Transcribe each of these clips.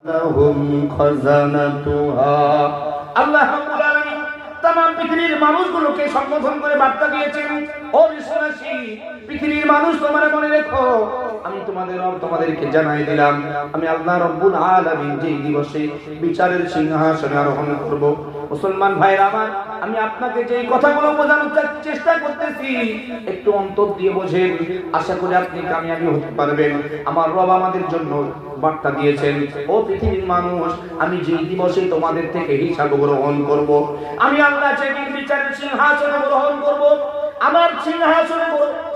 لهم خزنتها আল্লাহ রাব্বুল আলামিন तमाम পৃথিবীর মানুষগুলোকে সম্বোধন করে বার্তা দিয়েছেন, ও বিশ্ববাসী, পৃথিবীর মানুষ তোমরা মনে রেখো, আমি তোমাদের রব তোমাদেরকে জানাই দিলাম, আমি আল্লাহ রাব্বুল আলামিন যেই দিবসে বিচারের সিংহাসনে আরোহণ করব। মুসলমান ভাইরা আমার, আমি আপনাকে যেই কথাগুলো বোঝানোর চেষ্টা করতেছি একটু অন্তর দিয়ে বোঝেন, আশা করি আপনি কামিয়াবি হতে পারবেন। আমার রব আমাদের জন্য বার্তা দিয়েছেন, ও পৃথিবীর মানুষ, আমি যেই দিবসে তোমাদের থেকে হিসাব গ্রহণ করব, আমি আল্লাহ যেদিন বিচারের সিংহাসনে গ্রহণ করব, আমার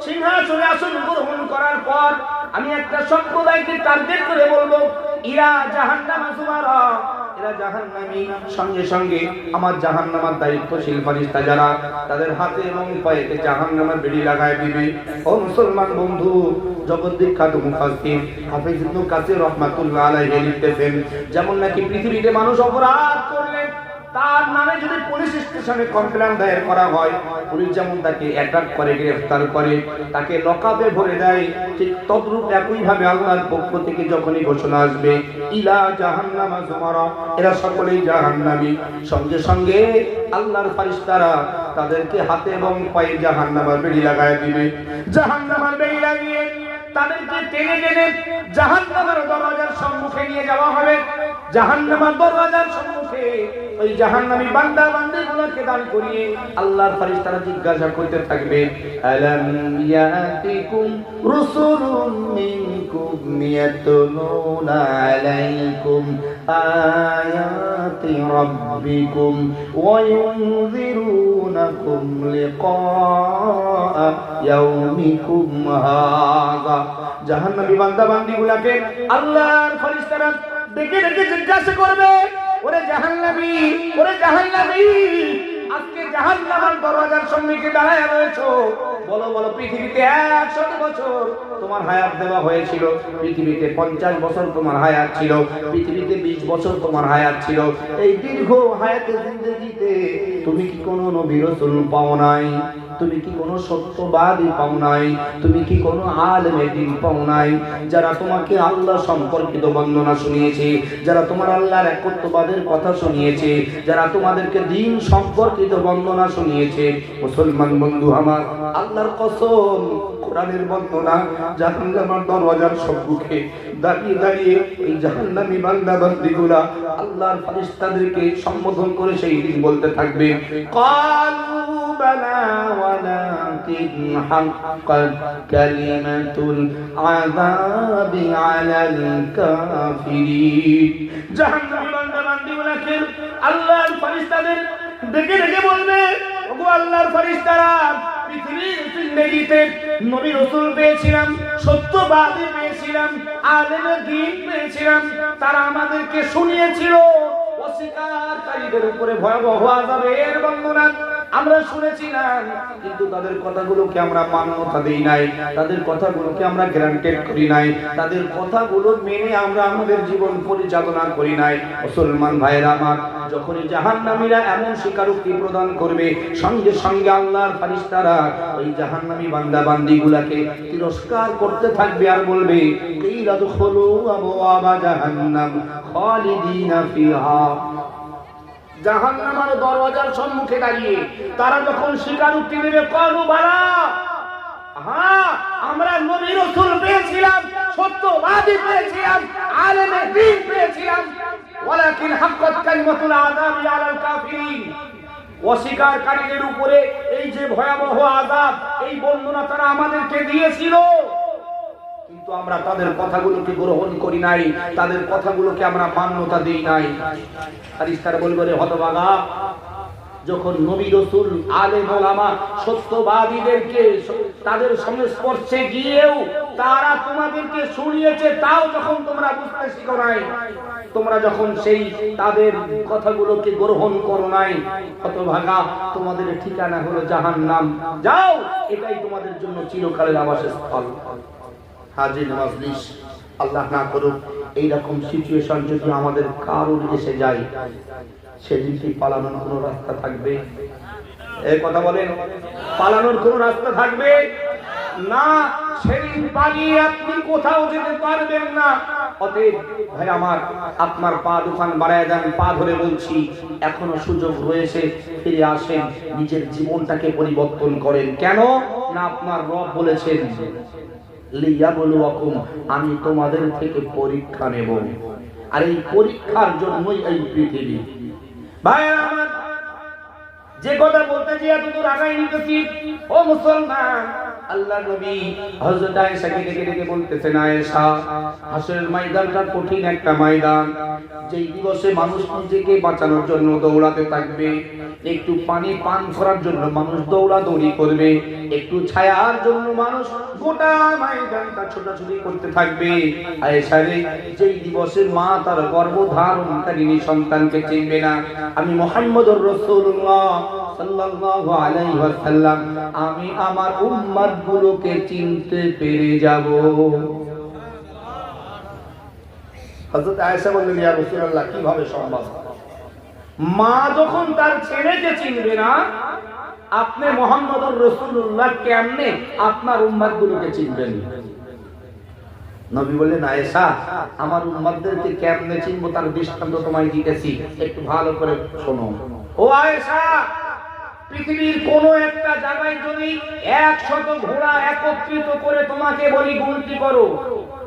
সিংহাসনে আসন গ্রহণ করার পর আমি একটা সম্প্রদায়কে টার্গেট করে বলবো, ইরা জাহান্নামা যুমারা, এরা জাহান্নামী। সঙ্গে সঙ্গে আমার জাহান্নামের দায়িত্বশীল ফেরেশতা যারা, তাদের হাতে এবং পায়েতে জাহান্নামের বেড়ি লাগায় দিবে। ও মুসলমান বন্ধু, জগৎ বিখ্যাত মুফাসসির হাফেজ ইবনে কাসির রাহমাতুল্লাহ আলাইহি লিখতেছেন, যেমন নাকি পৃথিবীতে মানুষ অপরাধ করলে তার নামে যদি পুলিশ স্টেশনে কমপ্লেইন দায়ের করা হয়, পুলিশ যেমন তাকে অ্যাটাক করে, গ্রেফতার করে, তাকে লকআপে ভরে দেয়, ঠিক তদ্রূপ একইভাবে আল্লাহর পক্ষ থেকে যখনই ঘোষণা আসবে ইলা জাহান্নামা যুমারা, এরা সকলেই জাহান্নামী, সঙ্গে সঙ্গে আল্লাহর ফেরেশতারা তাদেরকে হাতে এবং পায়ে জাহান্নামের বেড়ি লাগায় দিবে। জাহান্নামের বেড়ি লাগিয়ে তাদেরকে টেনে টেনে জাহান্নামের দরজার সম্মুখে নিয়ে যাওয়া হবে। জাহান্নামের দরজার সম্মুখে ওই জাহান্নামী বান্দা বান্দীগুলোকে দাঁড় করিয়ে আল্লাহর ফেরেশতারা জিজ্ঞাসা করতে থাকবে, আলাম ইয়াতিকুম রুসুলুম মিনকুম ইয়াতলুনা আলাইকুম আয়াতি রাব্বিকুম ওয়া ইউনযিরুনাকুম লিকা ইয়াউমিকুম হাযা। জাহান্নামী বান্দা বান্দীগুলোকে আল্লাহর ফেরেশতারা ডেকে ডেকে জিজ্ঞাসা করবে, ওরে জাহান্নামী, ওরে জাহান্নামী, আজকে জাহান্নামের দরজার সম্মুখে দাঁড়ায় রয়েছো, বলো বলো, পৃথিবীতে 100 বছর তোমার হায়াত দেওয়া হয়েছিল, পৃথিবীতে 50 বছর তোমার হায়াত ছিল, পৃথিবীতে 20 বছর তোমার হায়াত ছিল, এই দীর্ঘ হায়াতে জিন্দেগিতে তুমি কি কোনো নবী রাসূল পাও নাই? তুমি কি কোনো সত্যবাদী পাও নাই? তুমি কি কোনো আলেমে দ্বীন পাও নাই? যারা তোমাকে আল্লাহ সম্পর্কিত বর্ণনা শুনিয়েছে, যারা তোমার আল্লাহর একত্ববাদের কথা শুনিয়েছে, যারা তোমাদেরকে দ্বীন সম্পর্কিত বর্ণনা শুনিয়েছে, মুসলমান বন্ধু আমার, আল্লাহর কসম, কোরআনের বর্ণনা, জাহান্নামের দরজার সম্মুখে দাঁড়িয়ে দাঁড়িয়ে এই জাহান্নামী বান্দা বান্দীগুলা আল্লাহর ফেরেশতাদেরকে সম্বোধন করে সেই দিন বলতে থাকবে, ক্বালু বালা ওয়ালাকিন হাক্কাত কালিমাতুল আযাবি আলাল কাফিরিন। জাহান্নামী বান্দা বান্দীগুলাকে আল্লাহর ফেরেশতাদের ডেকে ডেকে বলবে, ওগো আল্লাহর ফেরেশতারা, পৃথিবীর জিন্দেগিতে নবী রাসূল পেয়েছিলাম, সত্যবাদী পেয়েছিলাম, আলেমে দ্বীন পেয়েছিলাম, তারা আমাদেরকে শুনিয়েছিল অস্বীকারীদের উপরে ভয়াবহ আযাবের বর্ণনা আমরা শুনেছিলাম, কিন্তু তাদের কথাগুলোকে আমরা মান্যতা দেই নাই, তাদের কথাগুলোকে আমরা গ্রান্টেড করি নাই, তাদের কথাগুলো মেনে আমরা আমাদের জীবন পরিচালনা করি নাই। মুসলমান ভাইরা আমার, যখনই জাহান্নামীরা এমন স্বীকারোক্তি প্রদান করবে, সঙ্গে সঙ্গে আল্লাহর ফেরেশতারা ওই জাহান্নামী বান্দা বান্দীগুলোকে তিরস্কার করতে থাকবে আর বলবে, কিলা দুখুলু আবওয়াবা জাহান্নাম খালিদিনা ফিহা। জাহান্নামের দরজার সম্মুখে দাঁড়িয়ে তারা যখন স্বীকারোক্তি দেবে, ক্বালু বালা, হ্যাঁ আমরা নবী রাসূল পেয়েছিলাম, সত্যবাদী পেয়েছিলাম, আলেমে দ্বীন পেয়েছিলাম, ওয়ালাকিন হাক্কাত কালিমাতুল আযাবি আলাল কাফিরিন, অস্বীকারীদের উপরে এই যে ভয়াবহ আযাব, এই বর্ণনা তারা আমাদেরকে দিয়েছিল, কিন্তু আমরা তাদের কথাগুলোকে গ্রহণ করি নাই, তাদের কথাগুলোকে আমরা মান্যতা দেই নাই। ফেরেশতারা বলবে, রে হতভাগা, যখন নবী রাসূল আলেম ওলামা সত্যবাদীদেরকে তাদের সংস্পর্শে গিয়েও তারা তোমাদেরকে শুনিয়েছে, তাও যখন তোমরা বুঝতে শিখো নাই, তোমরা যখন সেই তাদের কথাগুলোকে গ্রহণ করো নাই, হতভাগা, তোমাদের ঠিকানা হলো জাহান্নাম, যাও, এটাই তোমাদের জন্য চিরকালের আবাসস্থল। হাজির মাজলিস, আল্লাহ না করুক এইরকম সিচুয়েশন যদি আমাদের কারোর এসে যায়, সেদিন কি পালানোর কোনো রাস্তা থাকবে? এই কথা বলেন, পালানোর কোনো রাস্তা থাকবে? না, সেদিন পালিয়ে আপনি কোথাও যেতে পারবেন না। অতএব ভাই আমার, আপনার পা দুখান বাড়ায় দেন, পা ধরে বলছি এখনো সুযোগ রয়েছে, ফিরে আসেন, নিজের জীবনটাকে পরিবর্তন করেন। কেন না, আপনার রব বলেছেন লিয়াবলুয়াকুম, আমি তোমাদের থেকে পরীক্ষা নেব। আর এই পরীক্ষার জন্যই এই পৃথিবী। ভাই আমার, যে কথা বলতে যে এতদূর আগাই নিতেছি, ও মুসলমান, আল্লাহ নবী হযরত আয়েশাকে ডেকে ডেকে বলতেছেন, আয়েশা, হাসরের ময়দানটা কঠিন একটা ময়দান, যেই দিবসে মানুষ নিজেকে বাঁচানোর জন্য দৌড়াতে থাকবে, একটু পানি পান করার জন্য মানুষ দৌড়াদৌড়ি করবে, একটু ছায়ার জন্য মানুষ গোটা ময়দানটা ছোটাছুটি করতে থাকবে। আয়েশা রে, যেই দিবসে মা তার গর্ভধারণকারিণী সন্তানকে চিনবে না, আমি মুহাম্মদুর রাসূলুল্লাহ সাল্লাল্লাহু আলাইহি ওয়াসাল্লাম, আমি আমার উম্মতগুলোকে চিনতে পেরে যাব। হযরত আয়েশা বললেন, ইয়া রাসূলুল্লাহ, কিভাবে সম্ভব? মা যখন তার ছেলেকে চিনবে না, আপনি মুহাম্মদুর রাসূলুল্লাহ কেমনে আপনার উম্মতগুলোকে চিনবেন? নবী বললেন, আয়েশা, আমার উম্মতদেরকে কেমনে চিনবো তার দৃষ্টান্ত তোমায় দিতেছি, একটু ভালো করে শোনো। ও আয়েশা, পৃথিবীর কোন একটা জায়গায় যদি 100 ঘোড়া একত্রিত করে তোমাকে বলি গুনতি করো,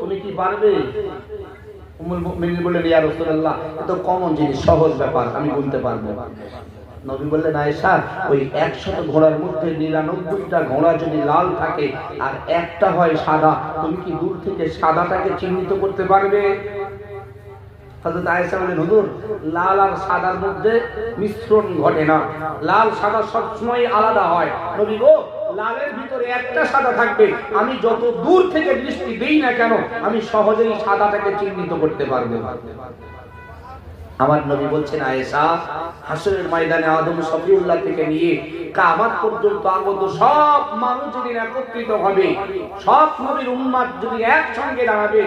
তুমি কি পারবে? উম্মুল মুমিনিন বললেন, ইয়া রাসূলুল্লাহ, এটা কমন জিনিস, সহজ ব্যাপার, আমি গুনতে পারবো। নবী বললেন, আয়েশা, ওই 100 ঘোড়ার মধ্যে 99টা ঘোড়া যদি লাল থাকে আর একটা হয় সাদা, তুমি কি দূর থেকে সাদাটাকে চিহ্নিত করতে পারবে? হযরত আয়েশা বলেন, হুজুর, লাল আর সাদার মধ্যে মিশ্রণ ঘটে না, লাল সাদা সবসময় আলাদা হয়। নবী গো, লালের ভিতরে একটা সাদা থাকবে, আমি যত দূর থেকে দৃষ্টি দেই না কেন, আমি সহজেই সাদাটাকে চিহ্নিত করতে পারবো। আমার নবী বলছেন, আয়েশা, হাসরের ময়দানে আদম সফিউল্লাহ থেকে নিয়ে কিয়ামত পর্যন্ত আগত সব মানুষ যদি একত্রিত হবে, সব নবীর উম্মত যদি একসঙ্গে দাঁড়াবে,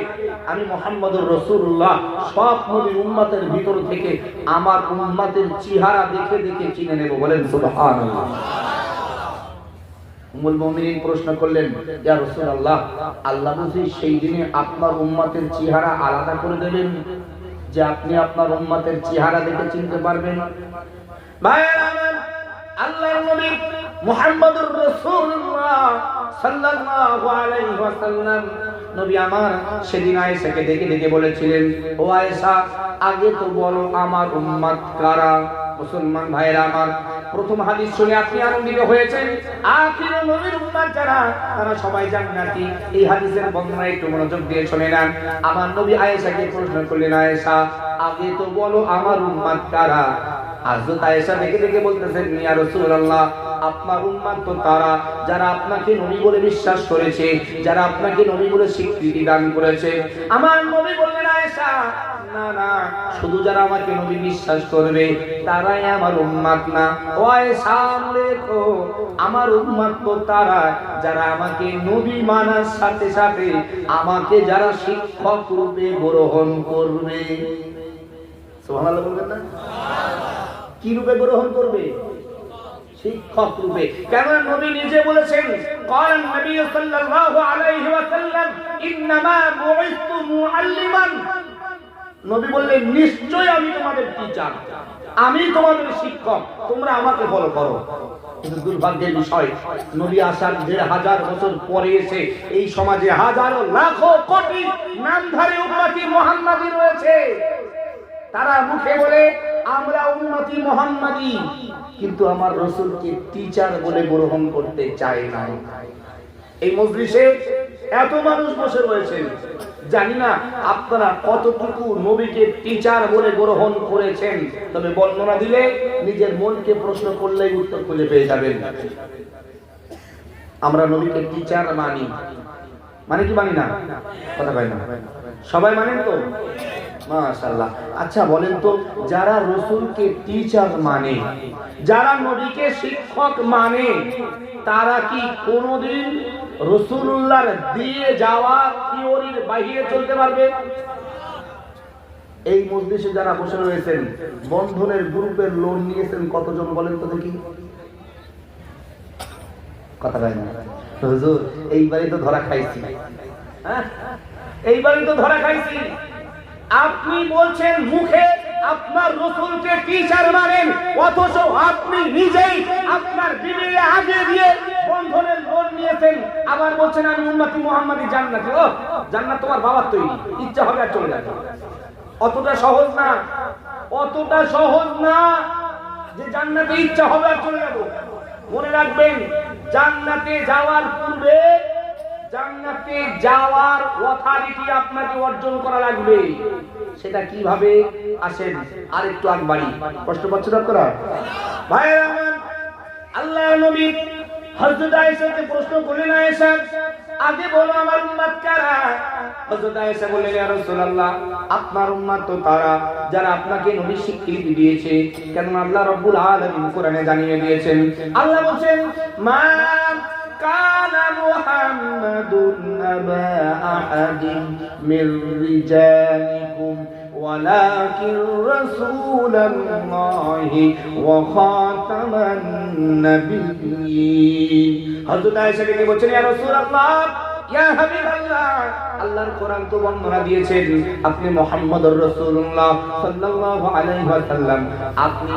আমি মুহাম্মদুর রাসূলুল্লাহ সব নবীর উম্মতের ভিতর থেকে আমার উম্মতের চেহারা দেখে দেখে চিনে নেব। বলেন সুবহানাল্লাহ। উম্মুল মুমিনিন প্রশ্ন করলেন, ইয়া রাসূলুল্লাহ, আল্লাহ বুঝি সেই দিনে আপনার উম্মতের চেহারা আলাদা করে দেবেন, যে আপনি আপনার উম্মতের চেহারা দেখে চিনতে পারবেন? ভাইরা আমার, আল্লাহর নবী মুহাম্মদুর রাসূলুল্লাহ সাল্লাল্লাহু আলাইহি ওয়াসাল্লাম, নবী আমার সেদিন আয়েশাকে ডেকে ডেকে বলেছিলেন, ও আয়েশা, আগে তো বলো আমার উম্মত কারা? মুসলমান ভাইরা আমার, প্রথম হাদিস শুনে আপনি আনন্দিত হয়েছেন, আখির নবীর উম্মত যারা, তারা সবাই জান্নাতি। এই হাদিসের বর্ণনা একটু মনোযোগ দিয়ে শুনে নেন। আমার নবী আয়েশাকে প্রশ্ন করলেন, আয়েশা, আগে তো বলো আমার উম্মত কারা? হযরত আয়েশা দেখে দেখে বলতেছেন, ইয়া রাসূলুল্লাহ, আপনার উম্মত তো তারা যারা আপনাকে নবী বলে বিশ্বাস করেছে, যারা আপনাকে নবী বলে স্বীকৃতি দান করেছে। আমার নবী বললেন, আয়েশা, না না, শুধু যারা আমাকে নবী বিশ্বাস করবে তারাই আমার উম্মত না। ও আয়েশা, দেখো, আমার উম্মত তো তারা যারা আমাকে নবী মানার সাথে সাথে আমাকে যারা শিক্ষক রূপে গ্রহণ করবে। সুবহানাল্লাহ বলবেন না? কি রূপে গ্রহণ করবে? শিক্ষক রূপে। কেন নবী নিজে বলেছেন, قال النبي صلى الله عليه وسلم انما بعثت معلما। নবী বললেন, নিশ্চয় আমি তোমাদের টিচার, আমি তোমাদের শিক্ষক, তোমরা আমাকে ফলো করো। কিন্তু দুর্ভাগ্যের বিষয়, নবী আসার 1500 বছর পরে এসে এই সমাজে হাজারো লাখো কোটি নামধারী উম্মতি মুহাম্মাদি রয়েছে। তারা মুখে বলে আমরা উম্মতি মুহাম্মাদি, কিন্তু আমার রাসূলকে টিচার বলে গ্রহণ করতে চায় না। এই মজলিসে এত মানুষ বসে রয়েছেন, জানি না আপনারা কতটুকু নবীকে টিচার বলে গ্রহণ করেছেন, তবে বর্ণনা দিলে নিজের মনকে প্রশ্ন করলেই উত্তর খুঁজে পেয়ে যাবেন। আমরা নবীকে টিচার মানি, মানে কি মানি না? কথা কয় না, সবাই মানেন তো? মাশাআল্লাহ। আচ্ছা বলেন তো, যারা রাসূলকে টিচার মানে, যারা নবীকে শিক্ষক মানে, তারা কি কোনোদিন রাসূলুল্লাহর দিয়ে যাওয়া থিওরির বাইরে চলতে পারবে? এই মজলিসে যারা বসে রয়েছেন, বন্ধনের গ্রুপের লোন নিয়েছেন কতজন বলেন তো দেখি? কথা বলেন না। হুজুর এইবারই তো ধরা খাইছি, হ্যাঁ এইবারই তো ধরা খাইছি। আপনি বলছেন মুখে আপনার রাসূলকে টিচার মানেন, অথচ আপনি নিজেই আপনার বিবিকে আগে দিয়ে বন্ধনের লোন নিয়েছেন, আবার বলছেন আমি উম্মতি মুহাম্মাদি জান্নাতি। ও জান্নাত তোমার বাবার তৈরি, ইচ্ছা হবে আর চলে যাবে। অতটা সহজ না, অতটা সহজ না যে জান্নাতে ইচ্ছা হবে আর চলে যাব। মনে রাখবেন, জান্নাতে যাওয়ার পূর্বে জান্নাতে যাওয়ার অথরিটি আপনাকে অর্জন করা লাগবে। সেটা কিভাবে? আসেন আর একটু আগ বাড়ি। কষ্ট পাচ্ছেন আপনারা ভাইরা আমার? আল্লাহর নবী হযরত আয়েশাকে প্রশ্ন করলেন, আয়েশা আগে বলো আমার উম্মত কারা? হযরত আয়েশা বললেন, ইয়া রাসূলুল্লাহ আপনার উম্মত তো তারা যারা আপনাকে নবী স্বীকৃতি দিয়েছে। কেন? আল্লাহ রাব্বুল আলামিন কোরআনে জানিয়ে দিয়েছেন। আল্লাহ বলেন, মা কানা মুহাম্মাদুন আবা আহাদিন মির রিজালিকুম ولكن رسول الله وخاتم النبيين। হযরত আয়েশা কে বলছেন, ইয়া রাসূলুল্লাহ ইয়া হাবিবাল্লাহ, আল্লাহর কোরআন তো বর্ণনা দিয়েছেন আপনি মুহাম্মদুর রাসূলুল্লাহ সাল্লাল্লাহু আলাইহি ওয়াসাল্লাম, আপনি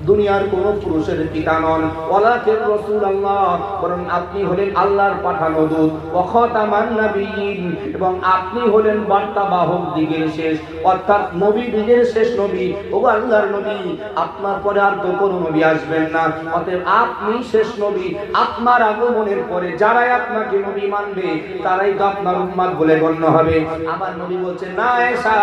দুনিয়ার কোন পুরুষের পিতা নন, ওয়ালাকিন রাসূলুল্লাহ, বরং আপনি হলেন আল্লাহর পাঠানো দূত, ওয়া খাতামান নবিয়্যিন, এবং আপনি হলেন বার্তাবাহক দিগের শেষ, অর্থাৎ নবী দিগের শেষ নবী। ওগো আল্লাহর নবী, আপনার পরে আর তো কোনো নবী আসবেন না, অতএব আপনি শেষ নবী। আপনার আগমনের পরে যারাই আপনাকে নবী মানবে তারাই তো আপনার উম্মত বলে গণ্য হবে। আমার নবী বলছেন, না আয়েশা,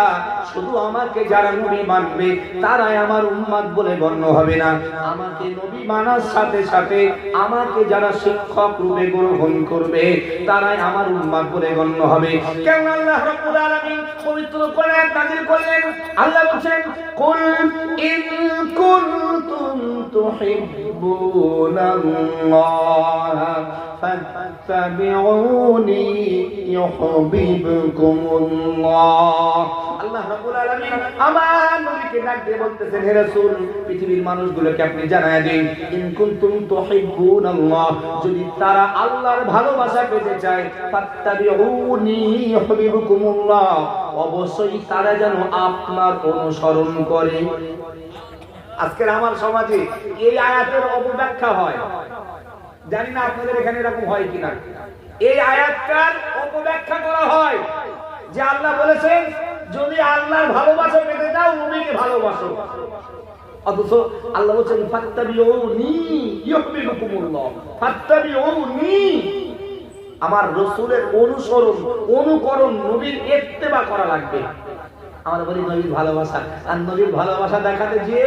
শুধু আমাকে যারা নবী মানবে তারাই আমার উম্মত বলে গণ্য হবে না। আমাকে নবী মানার সাথে সাথে আমাকে যারা শিক্ষক রূপে গ্রহণ করবে তারাই আমার উম্মত বলে গণ্য হবে। কেন? আল্লাহ রাব্বুল আলামিন পবিত্র কোরআন নাযিল করলেন। আল্লাহ বলেন, কুল ইন কুনতুম তুহিব্বুনাল্লাহ ফাত্তাবিউনি ইউহিব্বুকুমুল্লাহ। আল্লাহ রাব্বুল আলামিন আমার নবীকে ডাক দিয়ে বলতেছেন, হে রাসূল, পৃথিবীর মানুষগুলোকে আপনি জানায় দিন, ইন কুনতুম তুহিব্বুনাল্লাহ, যদি তারা আল্লাহর ভালোবাসা পেতে চায়, ফাত্তাবিউনি ইউহিব্বুকুমুল্লাহ, অবশ্যই তারা যেন আপনার অনুসরণ করে। আজকের আমার সমাজে এই আয়াতের অপব্যাখ্যা হয়, জানি না আপনাদের এখানে এরকম হয় কিনা। এই আয়াতটার অপব্যাখ্যা করা হয় যে আল্লাহ বলেছেন যদি আল্লাহর ভালোবাসা পেতে চাও নবীকে ভালোবাসো, অথচ আল্লাহ বলেছেন ফাত্তাবিউনি ইউহিব্বুকুমুল্লাহ, ফাত্তাবিউনি, আমার রাসূলের অনুসরণ অনুকরণ নবীর ইত্তেবা করা লাগবে। আমরা বলি নবীর ভালোবাসা, আর নবীর ভালোবাসা দেখাতে যে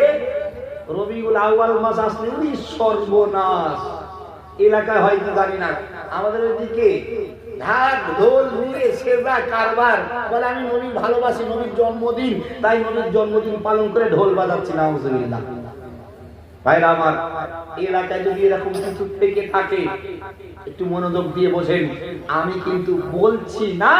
রবিউল আউয়াল মাস আসলে সর্বনাশ। এলাকায় হয়তো জানি না, আমাদের ওইদিকে ঢাক ঢোল নিয়ে সেজা কারবার বলে আমি নবীর ভালোবাসি, নবীর জন্মদিন, তাই নবীর জন্মদিন পালন করে ঢোল বাজাচ্ছি। নাউজুবিল্লাহ। ভাইরা আমার, এলাকায় যদি এরকম কিছু থেকে থাকে একটু মনোযোগ দিয়ে বোঝেন। আমি কিন্তু বলছি না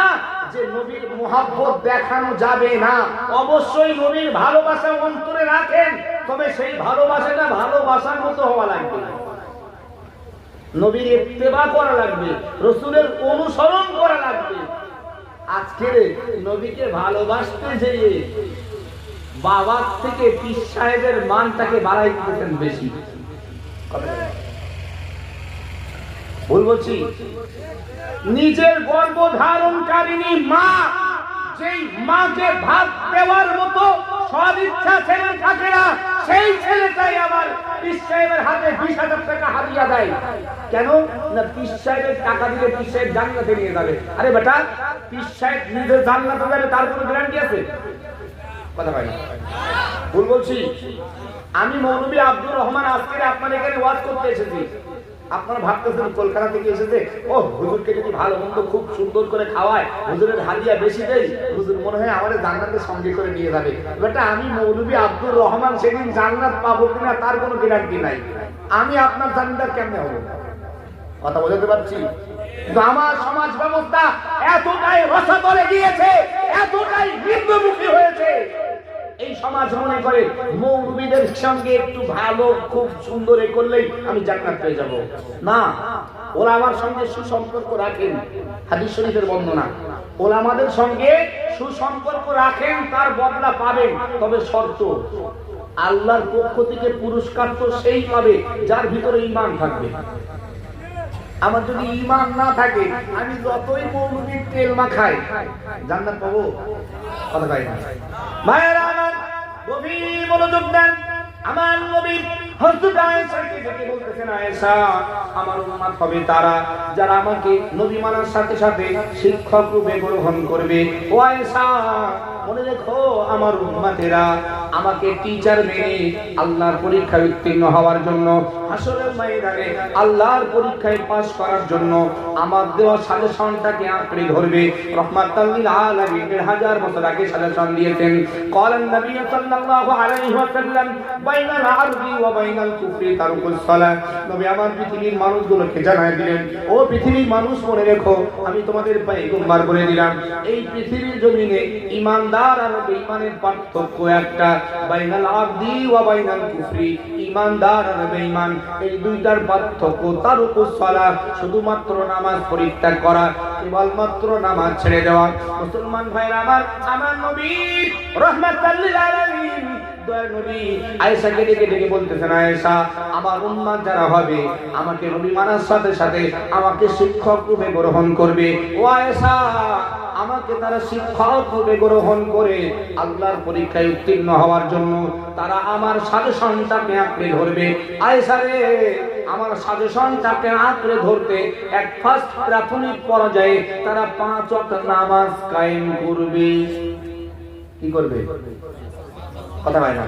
যে নবীর মুহাব্বত দেখানো যাবে না, অবশ্যই নবীর ভালোবাসা অন্তরে রাখেন, তবে সেই ভালোবাসাটা ভালোবাসার মতো হওয়া লাগবে, নবীর ইত্তেবা করা লাগবে, রাসূলের অনুসরণ করা লাগবে। আজকে নবীকে ভালোবাসতে যেয়ে বাবার থেকে পীর সাহেবের মানটাকে বাড়াই দিতেছেন বেশি। ভুল বলছি? নিজের গর্ভধারণকারিণী মা, যেই মাকে ভাত দেওয়ার মতো সদিচ্ছা ছেলে থাকে না, সেই ছেলেটাই আবার পীর সাহেবের হাতে 20,000 টাকা হাদিয়া দেয়। কেন? না পীর সাহেবের টাকা দিলে পীর সাহেব জান্নাতে নিয়ে যাবে। আরে বেটা, পীর সাহেব নিজের জান্নাতে যাবে তার কোনো গ্যারান্টি আছে? কথা বলি, ভুল বলছি? আমি মৌলভী আব্দুর রহমান আজকে আপনার এখানে ওয়াজ করতে এসেছি। আপনারা ভাবতেছেন কলকাতা থেকে এসেছে, ও হুজুরকে যদি ভালো মন্দ খুব সুন্দর করে খাওয়ায়, হুজুরের হাদিয়া বেশি দেয়, হুজুর মনে হয় আমাদের জান্নাতের সঙ্গে করে নিয়ে যাবে। বেটা, আমি মৌলভী আব্দুর রহমান সেদিন জান্নাত পাবো কিনা তার কোনো গ্যারান্টি নাই। আমি আপনার জান্নাত কেমনে হবো? কথা বোঝাতে পারছি? আমার সমাজ ব্যবস্থা এতটাই রসাতলে গিয়েছে, এতটাই নিম্নমুখী হয়েছে, এই সমাজ মনে করে মৌলবীদের সঙ্গে একটু ভালো খুব সুন্দর করলেই আমি জান্নাত পেয়ে যাব। না, ওরা আমার সঙ্গে সুসম্পর্ক রাখেন, হাদিস শরীফের বর্ণনা। ওরা আমাদের সঙ্গে সুসম্পর্ক রাখেন, তার বদলা পাবেন, তবে শর্ত আল্লাহর পক্ষ থেকে পুরস্কার তো সেই পাবে যার ভিতরে ঈমান থাকবে। আমার যদি ঈমান না থাকে, আমি যতই মৌলবীর তেল মাখাই, জান্নাত পাবো? কথা কয় না ভাইরা আমার, গভীর মনোযোগ দেন। আমার নবী হযরত আয়েশাকে ডেকে বলতেছেন, আয়েশা, আমার উম্মত হবে তারা যারা আমাকে নবী মানার সাথে সাথে শিক্ষক রূপে গ্রহণ করবে। ও আয়েশা, মনে রেখো, আমার উম্মতেরা আমাকে টিচার মেনে আল্লাহর পরীক্ষায় উত্তীর্ণ হওয়ার জন্য, হাসরের ময়দানে আল্লাহর পরীক্ষায় পাস করার জন্য আমার দেওয়া সাজেশনটাকে আঁকড়ে ধরবে। রাহমাতাল লিল আলামিনের হাজার বছর আগে সাজেশন দিয়েছেন। ক্বালান নবী সাল্লাল্লাহু আলাইহি ওয়াসাল্লাম, বাইনাল আরদি ওয়া বাইনাল কুফরি তারকুস সালাহ। নবী আমার পৃথিবীর মানুষগুলোকে জানায় দিলেন, ও পৃথিবীর মানুষ, মনে রেখো, আমি তোমাদের পয়গম্বর বলে দিলাম, এই পৃথিবীর জমিনে ঈমানদার আর বেঈমানের পার্থক্য একটা। বাইনাল আরদি ওয়া বাইনাল কুফরি, ঈমানদার আর বেঈমান, এই দুইটার পার্থক্য তারকুস সালাহ, শুধুমাত্র নামাজ পরিত্যাগ করা, কেবলমাত্র নামাজ ছেড়ে দেওয়া। মুসলমান ভাইরা আমার, আমার নবী রাহমাতাল লিল আলামিন দয়ার নবী আয়েশাকে ডেকে ডেকে বলতেছেন, আয়েশা, আমার উম্মত যারা হবে আমাকে নবী মানার সাথে সাথে আমাকে শিক্ষক রূপে গ্রহণ করবে। ও আয়েশা, আমাকে তারা শিক্ষক রূপে গ্রহণ করে আল্লাহর পরীক্ষায় উত্তীর্ণ হওয়ার জন্য তারা আমার সাজেশনটাকে আঁকড়ে ধরবে। আয়েশা রে, আমার সাজেশনটাকে আঁকড়ে ধরতে এক ফার্স্ট প্রাথমিক পর্যায়ে তারা 5 ওয়াক্ত নামাজ কায়েম করবে। কি করবে? কথা হয় না,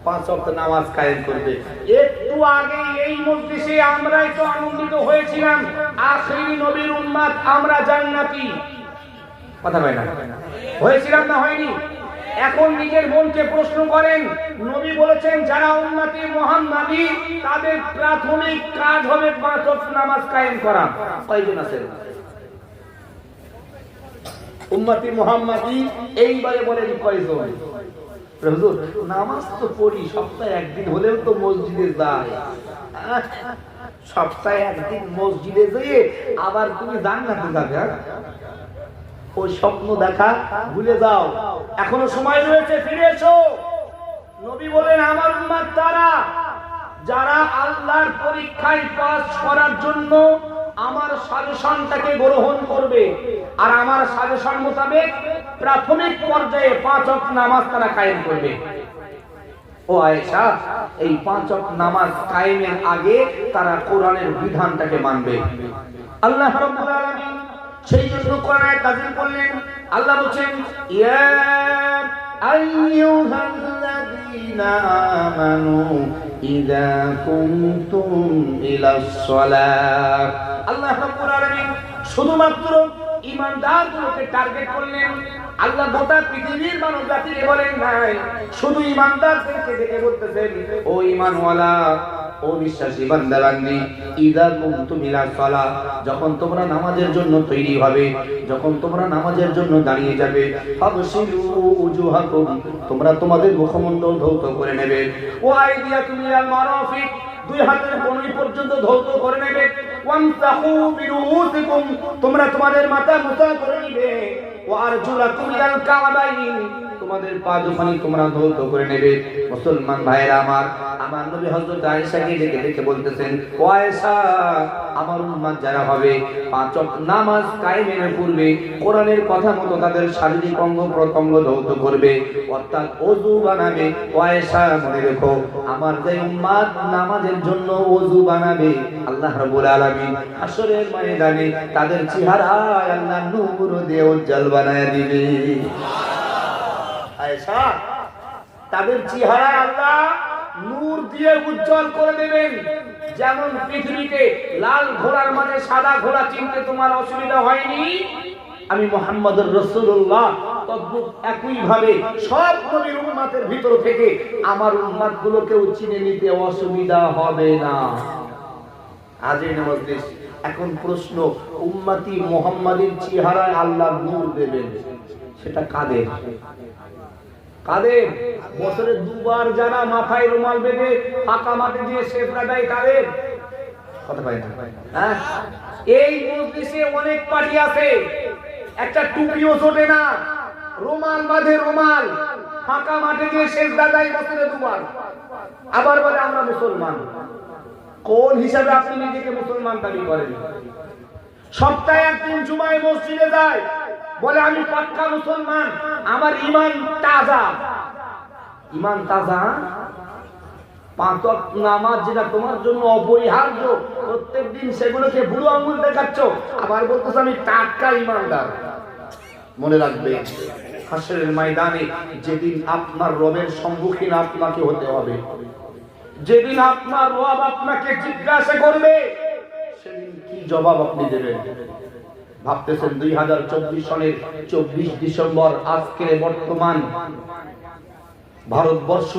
5 ওয়াক্ত নামাজ কায়েম করবে। একটু আগে এই মজলিসে আমরাই তো আনন্দিত হয়েছিলাম, আখিরি নবীর উম্মত আমরা জান্নাতি। কথা হয় না, হয়েছিলাম না হয়নি? এখন নিজের মনকে প্রশ্ন করেন, নবী বলেছেন যারা উম্মতি মুহাম্মাদি তাদের প্রাথমিক কাজ হবে 5 ওয়াক্ত নামাজ কায়েম করা। কয়জন আছেন উম্মতি মুহাম্মাদি? এইবারে বলেন কয়জন? হুজুর, নামাজ তো পড়ি, সপ্তাহে একদিন হলেও তো মসজিদে যাই। সপ্তাহে একদিন মসজিদে যেয়ে আবার তুমি জান্নাতে যাবে? ওই স্বপ্ন দেখা ভুলে যাও, এখনো সময় রয়েছে, ফিরে এসো। নবী বলেন আমার উম্মত তারা যারা আল্লাহর পরীক্ষায় পাস করার জন্য আমার সাজেশনটাকে গ্রহণ করবে, আর আমার সাজেশন মোতাবেক প্রাথমিক পর্যায়ে 5 ওয়াক্ত নামাজ তারা কায়েম করবে। ও আয়েশা, এই 5 ওয়াক্ত নামাজ কায়েমের আগে তারা কোরআনের বিধানটাকে মানবে। আল্লাহ রাব্বুল আলামিন সেই জন্য কোরআনে নাযিল করলেন। আল্লাহ বলেন, ইয়া আইয়ুহাল্লাযীনা আমানু ইযা কুনতুম ইলাস সালাহ। আল্লাহ রাব্বুল আলামিন শুধুমাত্র ঈমানদারগুলোকে টার্গেট করলেন। আল্লাহ গোটা পৃথিবীর মানব জাতিকে বলেন নাই, শুধু ঈমানদারদেরকে ডেকে বলতেছেন, ও ঈমানওয়ালা, ও বিশ্বাসী বান্দা বান্দি, ইযা কুনতুম ইলাস সালাহ, যখন তোমরা নামাজের জন্য তৈরি হবে, যখন তোমরা নামাজের জন্য দাঁড়িয়ে যাবে, ফাবশিরু উজুহাকুম, তোমরা তোমাদের মুখমণ্ডল ধৌত করে নেবে। ও আইদিয়াকুম ইলাল মারাফিক, 2 হাতের কনুই পর্যন্ত ধৌত করে নেবে। ওয়ামসাহু বিরুউসিকুম, তোমরা তোমাদের মাথা মুছা করে নেবে। ওয়া আরজুলাকুম ইলাল কাবাইন, তোমাদের পা দুখানি তোমরা ধৌত করে নেবে। মুসলমান ভাইরা আমার, আমার নবী হযরত আয়েশাকে ডেকে ডেকে বলতেছেন, ও আয়েশা, আমার উম্মত যারা হবে 5 ওয়াক্ত নামাজ কায়েমের পূর্বে কোরআনের কথা মতো তাদের শারীরিক অঙ্গ প্রত্যঙ্গ ধৌত করবে, অর্থাৎ ওযু বানাবে। ও আয়েশা, মনে রেখো, আমার যে উম্মত নামাজের জন্য ওযু বানাবে, আল্লাহ রাব্বুল আলামিন হাশরের ময়দানে তাদের চেহারায় আল্লাহ নূর দিয়ে উজ্জ্বল বানায় দিবে। আয়েশা, তাদের চেহারায় আল্লাহ নূর দিয়ে উজ্জ্বল করে দেবেন। যেমন পৃথিবীতে লাল ঘোড়ার মাঝে সাদা ঘোড়া চিনতে তোমার অসুবিধা হয়নি, আমি মুহাম্মদুর রাসূলুল্লাহ তদ্রূপ একই ভাবে সব নবীর উম্মতের ভিতর থেকে আমার উম্মতগুলোকেও চিনে নিতে অসুবিধা হবে না। আজের মজলিস, এখন প্রশ্ন, উম্মতি মুহাম্মাদীর চেহারায় আল্লাহ নূর দেবেন, সেটা কাদের? কাদের? বছরে দুবার যারা মাথায় রুমাল বেঁধে ফাঁকা মাঠে দিয়ে সেজদা দেয় তাদের কথা কয় না? হ্যাঁ, এই মজলিসে অনেক পার্টি আছে, একটা টুপিও চটে না, রুমাল বাঁধে, রুমাল ফাঁকা মাঠে দিয়ে সেজদা দেয় বছরে দুবার, আবার বলে আমরা মুসলমান। কোন হিসাবে আপনি নিজেকে মুসলমান দাবি করেন? সপ্তাহে একদিন জুমায় মসজিদে যায়, বলে আমি পাক্কা মুসলমান, আমার ঈমান তাজা। ঈমান তাজা? পাঁচ ওয়াক্ত নামাজ যেটা তোমার জন্য অপরিহার্য, প্রত্যেকদিন সেগুলোকে বুড়ো আঙুল দেখাচ্ছ, আবার বলতেছ আমি টাটকা ঈমানদার। মনে রাখবে, হাসরের ময়দানে যেদিন আপনার রবের সম্মুখীন আপনাকে হতে হবে, যেদিন আপনার রব আপনাকে জিজ্ঞাসা করবে, সেদিন কি জবাব আপনি দেবেন? ভাবতেছেন 2024 সনের 24 ডিসেম্বর, আজকের বর্তমান ভারতবর্ষ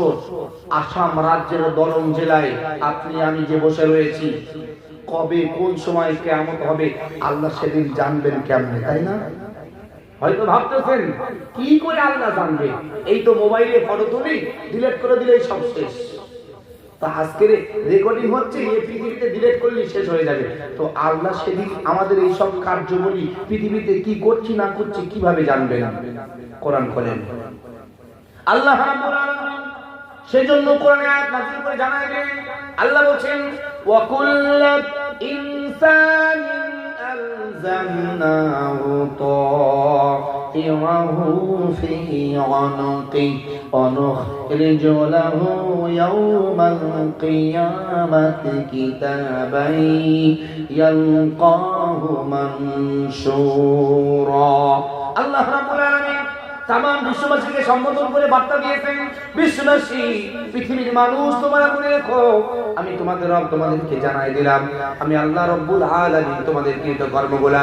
আসাম রাজ্যের দরং জেলায় আপনি আমি যে বসে রয়েছি, কবে কোন সময় কিয়ামত হবে আল্লাহ সেদিন জানবেন কেমনে, তাই না? হয়তো ভাবতেছেন কি করে আল্লাহ জানবে, এই তো মোবাইলে ফটো তুলি ডিলিট করে দিলেই সব শেষ। তা আজকের রেকর্ডিং হচ্ছে, এই পৃথিবীতে ডিলিট করলে শেষ হয়ে যাবে। তো আল্লাহ সেদিন আমাদের এই সব কার্যবলী পৃথিবীতে কি করছি না করছি কিভাবে জানবেন? কোরআন খোলেন, আল্লাহ রাব্বুল আলামিন সেজন্য কোরআনে আয়াত নাযিল করে জানালেন, আল্লাহ বলেন ওয়া কুল্লু ইনসানিন আলজামনাহু তাইরাহু ফি উনুকি অনুখরিজু লাহু ইয়াওমাল কিয়ামাতি কিতাবান ইয়ালকাহু মানশুরা। আল্লাহ রাব্বুল আলামিন তামাম বিশ্ববাসীকে সম্বোধন করে বার্তা দিয়েছেন, বিশ্ববাসী, পৃথিবীর মানুষ, তোমরা মনে রেখো, আমি তোমাদের রব তোমাদেরকে জানাই দিলাম, আমি আল্লাহ রব্বুল আলামিন তোমাদের কৃতকর্মগুলো,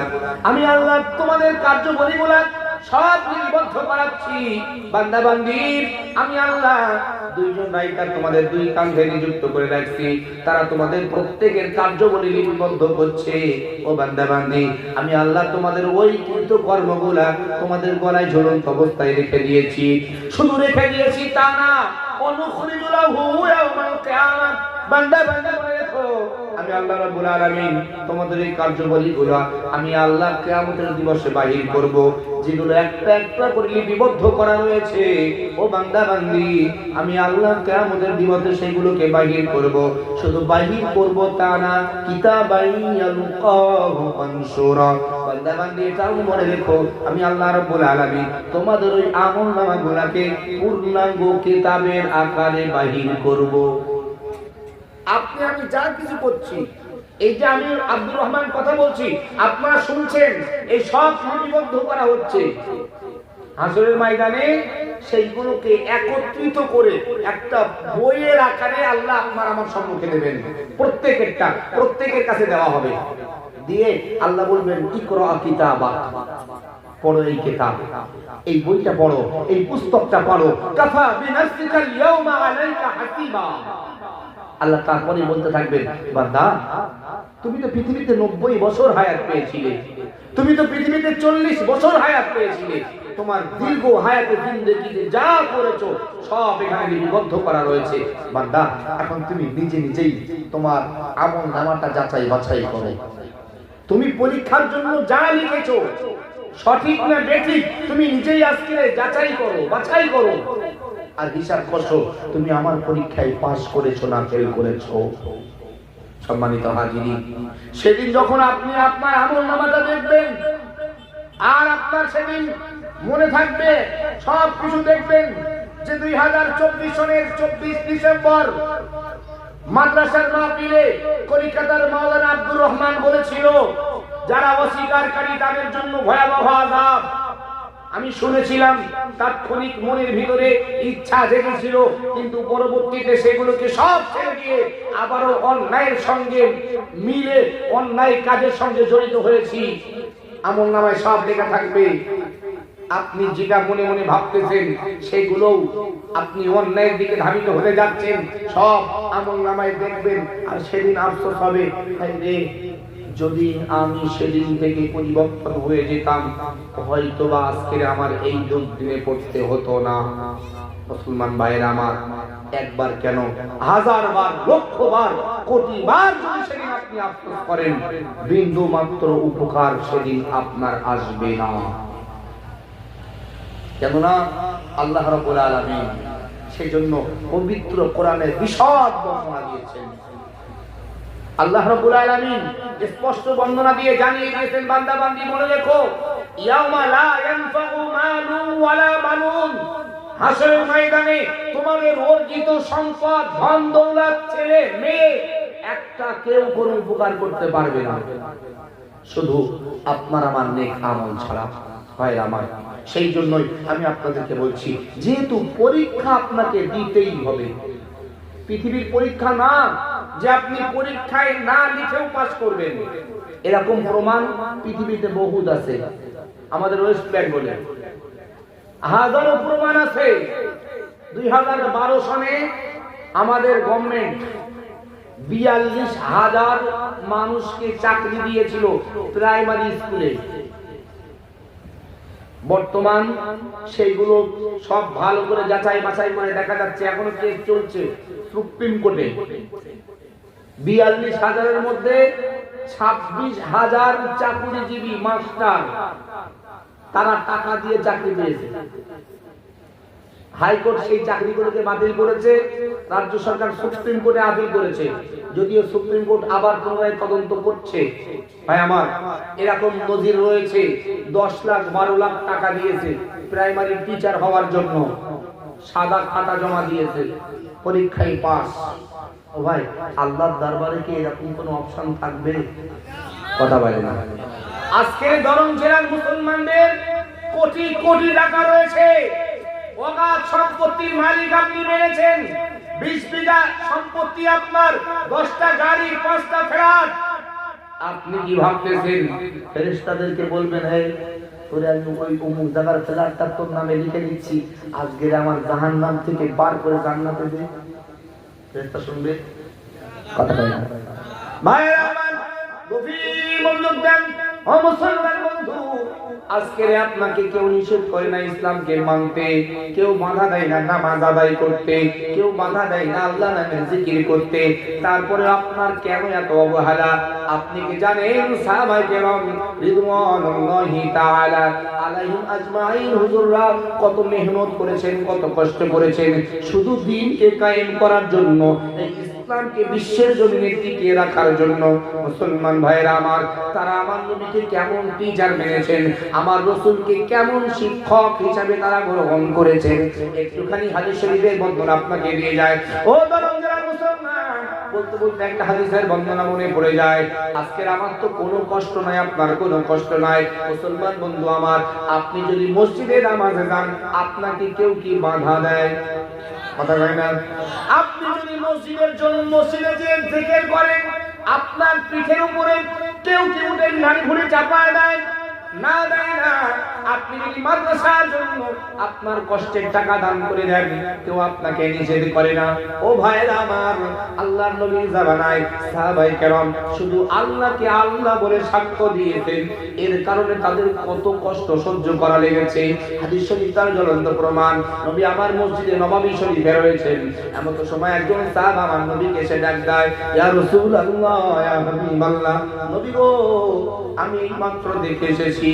আমি আল্লাহ তোমাদের কার্যবলীগুলো সব লিপিবদ্ধ করাচ্ছি। বান্দা বান্দি, আমি আল্লাহ দুইজন রাইটার তোমাদের দুই কাঁধে নিযুক্ত করে রাখছি, তারা তোমাদের প্রত্যেকের কার্যবলী লিপিবদ্ধ করছে। ও বান্দা বান্দি, আমি আল্লাহ তোমাদের ওই কৃতকর্মগুলা তোমাদের গলায় ঝুলন্ত অবস্থায় রেখে দিয়েছি। শুধু রেখে দিয়েছি তা না, অনুখরিজুলাহু ইয়াওমাল কিয়ামাত। বান্দা বান্দা বলে দেখো, আমি আল্লাহ রাব্বুল আলামিন তোমাদের এই কার্যবলীগুলো আমি আল্লাহ কিয়ামতের দিবসে বাহির করব, যেগুলো একটা একটা করে লিপিবদ্ধ করা রয়েছে। ও বান্দা বান্দি, আমি আল্লাহ কিয়ামতের দিবসে সেগুলোকে বাহির করব। শুধু বাহির করব তা না, কিতাবাই ইয়ালকাহু মানশুরা। বান্দা বান্দি, এটাও মনে রেখো, আমি আল্লাহ রাব্বুল আলামিন তোমাদের ওই আমলনামাগুলোকে পূর্ণাঙ্গ কিতাবের আকারে বাহির করব। আপনি আমি যা কিছু করছি, এই যে আমি আব্দুর রহমান কথা বলছি, আপনারা শুনছেন, এই সব লিপিবদ্ধ করা হচ্ছে। হাসরের ময়দানে সেইগুলোকে একত্রিত করে একটা বইয়ের আকারে আল্লাহ আপনার আমার সম্মুখে দেবেন, প্রত্যেকের কাছে দেওয়া হবে। দিয়ে আল্লাহ বলবেন, ইকরা কিতাবাক, পড়ো এই কিতাব, এই বইটা পড়ো, এই পুস্তকটা পড়ো, কাফা বিনাফসিকাল ইয়াওমা আলাইকা হাসিবা। আল্লাহ তারপরে বলতে থাকবেন, বান্দা, তুমি তো পৃথিবীতে 90 বছর হায়াত পেয়েছিলে, তুমি তো পৃথিবীতে 40 বছর হায়াত পেয়েছিলে, তোমার দীর্ঘ হায়াতে জিন্দেগিতে যা করেছো সব এখানে লিপিবদ্ধ করা রয়েছে। বান্দা, এখন তুমি নিজে নিজেই তোমার আমল নামাটা যাচাই বাছাই করো। তুমি পরীক্ষার জন্য যা লিখেছো সঠিক না বেঠিক তুমি নিজেই আজকে যাচাই করো, বাছাই করো, আর হিসাব করো তুমি আমার পরীক্ষায় পাস করেছো না ফেল করেছো। সম্মানিত হাজিরিন, সেদিন যখন আপনি আপনার আমলনামাটা দেখবেন, আর আপনার সেদিন মনে থাকবে, সব কিছু দেখবেন যে 2024 সনের 24 ডিসেম্বর মাদ্রাসার মাহফিলে কলকাতার মাওলানা আব্দুর রহমান বলেছিল, যারা অস্বীকারী তাদের জন্য ভয়াবহ আযাব। আমি শুনেছিলাম, তাৎক্ষণিক মনের ভিতরে ইচ্ছা জেগেছিল, কিন্তু পরবর্তীতে সেগুলোকে সব ছেড়ে দিয়ে আবারও অন্যায়ের সঙ্গে মিলে অন্যায় কাজের সঙ্গে জড়িত হয়েছি। আমলনামায় সব লেখা থাকবে। আপনি যেটা মনে মনে ভাবতেছেন সেগুলো আপনি অন্যায়ের দিকে ধাবিত হতে যাচ্ছেন, সব আমলনামায় দেখবেন। আর সেদিন আফসোস হবে, যদি আমি সেদিন থেকে পরিবর্তন হয়ে যেতাম, হয়তো বা আজকে আমার এই দুর্দিনে পড়তে হতো না। মুসলমান ভাইয়েরা আমার, একবার কেন হাজার বার, লক্ষ বার, কোটি বার যদি সেদিন আপনি আফসোস করেন, বিন্দু মাত্র উপকার সেদিন আপনার আসবে না। কেননা আল্লাহ রাব্বুল আলামিন সেই জন্য পবিত্র কোরআনে বিশদ বর্ণনা দিয়েছেন। আল্লাহ রাব্বুল আলামিন স্পষ্ট বর্ণনা দিয়ে জানিয়ে দিয়েছেন, বান্দা বান্দি মনে রেখো, ইয়াউমা লা ইয়ানফাউ মালুন ওয়ালা বানুন, হাসরের ময়দানে তোমাদের অর্জিত সম্পদ, ধন দৌলত, ছেলে মেয়ে একটা কেউ কোনো উপকার করতে পারবে না, শুধু আপনার আমার নেক আমল ছাড়া। ভাই আমার, সেই জন্যই আমি আপনাদেরকে বলছি, যেহেতু পরীক্ষা আপনাকে দিতেই হবে, পৃথিবীর পরীক্ষা না যে আপনি পরীক্ষায় না লিখেও পাস করবেন, এরকম প্রমাণ পৃথিবীতে বহুত আছে। আমাদের ওয়েস্ট বেঙ্গলে হাজারো প্রমাণ আছে। 2012 সনে আমাদের গভর্নমেন্ট 42,000 মানুষকে চাকরি দিয়েছিল প্রাইমারি স্কুলে। বর্তমান সেইগুলো সব ভালো করে যাচাই বাছাই করে দেখা যাচ্ছে এখনো কেস চলছে সুপ্রিম কোর্টে। 42,000-এর মধ্যে 26,000 চাকরিজীবী মাস্টার, তারা টাকা দিয়ে চাকরি পেয়েছে। হাইকোর্ট সেই চাকরিগুলোকে বাতিল করেছে, রাজ্য সরকার সুপ্রিম কোর্টে আপিল করেছে, যদিও সুপ্রিম কোর্ট আবার পুনরায় তদন্ত করছে। ভাই আমার, এরকম নজির রয়েছে, 10 লাখ 12 লাখ টাকা দিয়েছে প্রাইমারি টিচার হওয়ার জন্য, সাদা খাতা জমা দিয়েছে, পরীক্ষায় পাস। ও ভাই, আল্লাহর দরবারে কি এরকম কোনো অপশন থাকবে? কথা বলে না। আজকে দরং জেলার মুসলমানদের কোটি কোটি টাকা রয়েছে, অগাধ সম্পত্তির মালিক আপনি বেড়েছেন, 20 বিঘা সম্পত্তি আপনার, 10টা গাড়ি, 5টা ফ্ল্যাট। আপনি কি ভাবতেছেন ফেরেশতাদেরকে বলবেন, হে তোরে আমি ওই অমুক জায়গার ফ্ল্যাটটা তোর নামে লিখে দিচ্ছি, আজকে আমার জাহান্নাম থেকে বার করে জান্নাতে দে? ফেরেশতা শুনবে? কথা বলে না। ভাইরা আমার, গভীর মনোযোগ দেন। ও মুসলমান বন্ধু, আজকে আপনাকে কেউ নিষেধ করে না ইসলামকে মানতে, কেউ বাধা দেয় না নামাজ আদায় করতে, কেউ বাধা দেয় না আল্লাহ নামের জিকির করতে, তারপরে আপনার কেন এত অবহেলা? আপনি কি জানেন সাহাবায়ে কেরাম রিদওয়ানুল্লাহি তাআলা আলাইহিম আজমাইন হুজুররা কত মেহনত করেছেন, কত কষ্ট করেছেন শুধু দ্বীনকে কায়েম করার জন্য, এই ইসলামকে বিশ্বের জমিনে টিকিয়ে রাখার জন্য। মুসলমান ভাইরা আমার, তারা আমার নবীকে কেমন টিচার মেনেছেন, আমার রাসূলকে কেমন শিক্ষক হিসাবে তারা গ্রহণ করেছেন, একটুখানি হাদিস শরীফের বর্ণনা আপনাকে দিয়ে যায়। ও দরং জেলার মুসলমান, বলতে বলতে একটা হাদিসের বর্ণনা মনে পড়ে যায়। আজকের আমার তো কোনো কষ্ট নাই, আপনার কোনো কষ্ট নাই। মুসলমান বন্ধু আমার, আপনি যদি মসজিদে নামাজে যান, আপনাকে কেউ কি বাধা দেয়? কথা কয় না। আপনি যদি মসজিদের জন্য মসজিদে যে জিকির করেন, আপনার পিঠের উপরে কেউ কি উঠে নারী ভুলে চাপায় দেয়? না, দেয় না। আপনি যদি মাদ্রাসার জন্য আপনার কষ্টের টাকা দান করে দেন, কেউ আপনাকে নিষেধ করে না। ও ভাইরা আমার, আল্লাহর নবীর জামানায় সাহাবায়ে কেরাম শুধু আল্লাহকে আল্লাহ বলে সাক্ষ্য দিয়েছেন, এর কারণে তাদের কত কষ্ট সহ্য করা লেগেছে। হাদিস শরীফ তার জ্বলন্ত প্রমাণ। নবী আমার মসজিদে নববী শরীফে রয়েছেন, এমন সময় একজন সাহাবা আমার নবীকে এসে ডাক দেয়, ইয়া রাসূলুল্লাহ, ইয়া হাবিবাল্লাহ, নবী গো, আমি এইমাত্র দেখে এসেছি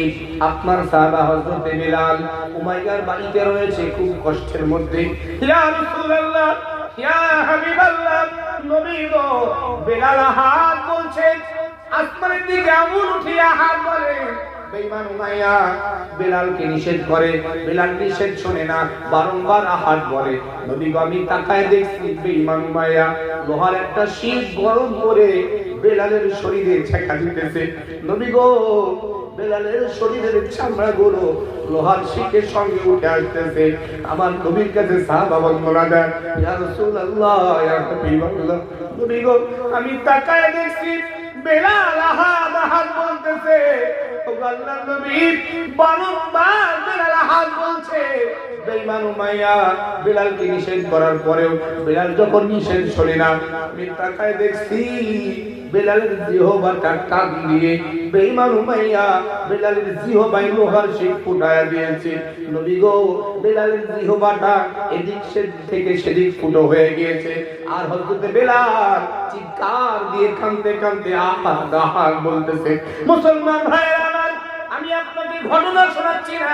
আপনার সাহাবা হযরত বিলাল উমাইয়ার বাড়িতে রয়েছে, খুব কষ্টের মধ্যে। ইয়া রাসূলুল্লাহ, ইয়া হাবিবাল্লাহ, নবী গো, বিলাল হাত বলছে, আসমানের দিকে আঙুল উঠিয়ে হাত বলে। বেঈমান উমাইয়া বিলালকে নিষেধ করে, বিলাল নিষেধ শুনে না, বারংবার হাত বলে। নবী গো, আমি তাকায় দেখছি বেঈমান উমাইয়া লোহার একটা শিক গরম করে বেলালের শরীরে ছেঁকা দিতেছে। নবী গো, বেলালের শরীরের চামড়া গুলো লোহার শিকের সঙ্গে উঠে আসতেছে। আমার নবীর কাছে সাহাবা বর্ণনা দেন, ইয়া রাসূলুল্লাহ, ইয়া হাবিবাল্লাহ, নবী গো, আমি তাকায় দেখছি বেলাল হাত বলতেছে। ও আল্লাহর নবী, বারংবার বেলাল হাত বলছে। বেঈমান উমাইয়া বিলালকে নিষেধ করার পরেও বিলাল যখন নিষেধ শুনে না, আমি তাকায় দেখছি বেলালের জিহ্বার টান দিয়ে বেঈমান উমাইয়া বেলালের জিহ্বায় লোহার শিক ফুটায়া দিয়েছে। নবী গো, বেলালের জিহ্বাটা এদিক থেকে সেদিক ফুটো হয়ে গিয়েছে। আর হযরত বেলাল চিৎকার দিয়ে কাঁদতে কাঁদতে আহাদ আহাদ বলতেছে। মুসলমান ভাইরা আমার, আমি আপনাকে ঘটনা শোনাচ্ছি না,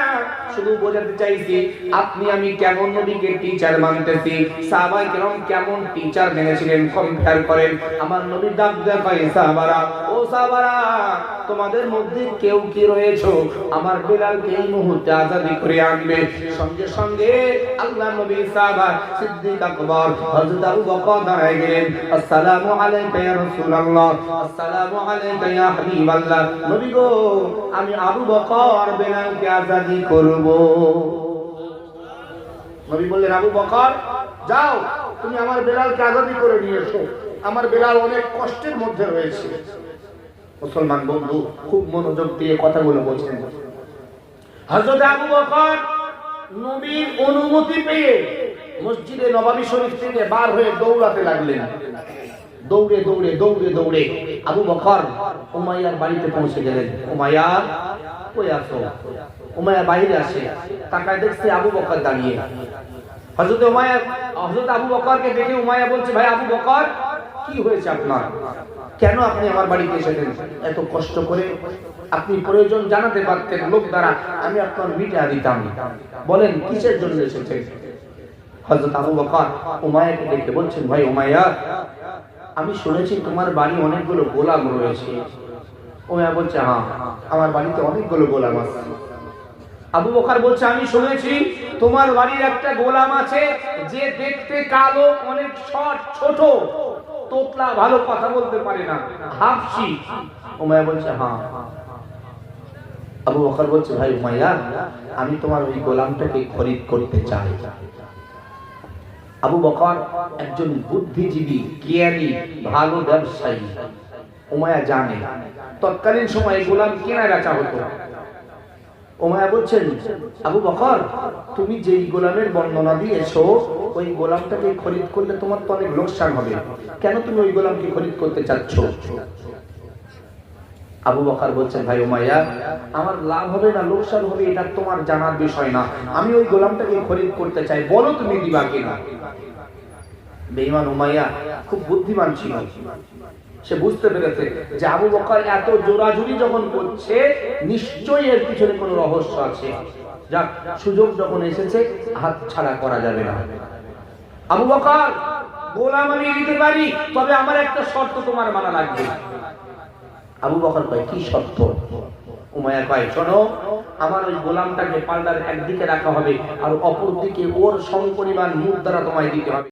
শুধু বোঝাতে চাইছি আপনি আমি কেমন নবীকে টিচার মানতেছি, সাহাবায়ে কেরাম কেমন টিচার মেনেছিলেন কম্পেয়ার করেন। আমার নবী ডাক দেয়, ভাই সাহাবারা, ও সাহাবারা, তোমাদের মধ্যে কেউ কি রয়েছে আমার বেলালকে এই মুহূর্তে আজাদি করে আনবে? সঙ্গে সঙ্গে আল্লাহ নবী সাহাবা সিদ্দিক আকবর হযরত আবু বকর দাঁড়ায় গেলেন। আসসালামু আলাইকা ইয়া রাসূলুল্লাহ, আসসালামু আলাইকা ইয়া হাবিবাল্লাহ। নবী গো, আমি আবু বকর বেলালকে আজাদি করব। নবী বললেন, আবু বকর যাও, তুমি আমার বেলালকে আজাদি করে নিয়ে এসো, আমার বেলাল অনেক কষ্টের মধ্যে রয়েছে। মুসলমান বন্ধু খুব মনোযোগ দিয়ে কথাগুলো বলছেন। হযরত আবু বকর নবীর অনুমতি পেয়ে মসজিদে নববী শরীফ থেকে বার হয়ে দৌড়াতে লাগলেন। দৌড়ে দৌড়ে দৌড়ে দৌড়ে আবু বকর উমাইয়ার বাড়িতে পৌঁছে গেলেন। উমাইয়া কই আছো? উমাইয়া বাইরে আসে, তাকায় দেখছে আবু বকর দাঁড়িয়ে। হযরত আবু বকরকে দেখে উমাইয়া বলছে, ভাই আবু বকর, কি হয়েছে আপনার? কেন আপনি আমার বাড়িতে এসেছেন এত কষ্ট করে? আপনি প্রয়োজন জানাতে পারতেন, লোক দ্বারা আমি আপনার মিটা দিতাম। বলেন কিসের জন্য এসেছেন? হযরত আবু বকর উমাইয়াকে দেখে বলছেন, ভাই উমাইয়া, আমি শুনেছি তোমার বাড়ি অনেকগুলো গোলাম রয়েছে। উমাইয়া বলছে, হ্যাঁ, আমার বাড়িতে অনেকগুলো গোলাম আছে। আবু বকর বলছে, আমি শুনেছি তোমার বাড়ির একটা গোলাম আছে যে দেখতে কালো, অনেক ছোট, তোতলা, ভালো কথা বলতে পারে না, হাফসি। উমাইয়া বলছে, হ্যাঁ। আবু বকর বলছে, ভাই উমাইয়া, আমি তোমার ওই গোলামটাকে খরিদ করতে চাই। আবু বকর একজন বুদ্ধিজীবী, জ্ঞানী, ভালো ব্যবসায়ী। উমাইয়া জানে তৎকালীন সময়ে গোলাম কেনা বেচা হতো। উমাইয়া বলছেন, আবু বকর, তুমি যেই গোলামের বর্ণনা দিয়েছো, ওই গোলামটাকে খরিদ করলে তোমার তো অনেক লোকসান হবে। কেন তুমি ওই গোলামকে খরিদ করতে চাচ্ছ? আবু বকর বলছেন, ভাই উমাইয়া, আমার লাভ হবে না লোকসান হবে এটা তোমার জানার বিষয় না, আমি ওই গোলামটাকে খরিদ করতে চাই, বলো তুমি দিবা কিনা। বেঈমান উমাইয়া খুব বুদ্ধিমান ছিল, সে বুঝতে পেরেছে যে আবু বকর এত জোরাজুরি যখন করছে, নিশ্চয়ই এর পিছনে কোনো রহস্য আছে। যাক, সুযোগ যখন এসেছে হাত ছাড়া করা যাবে না। আবু বকর, গোলাম আমি দিতে পারি, তবে আমার একটা শর্ত তোমার মানা লাগবে। আবু বকর কয়, কি শর্ত? উমাইয়া কয়, শোনো, আমার ওই গোলামটাকে পাল্টার একদিকে রাখা হবে আর অপর দিকে ওর সমপরিমাণ মুদ্রা তোমায় দিতে হবে।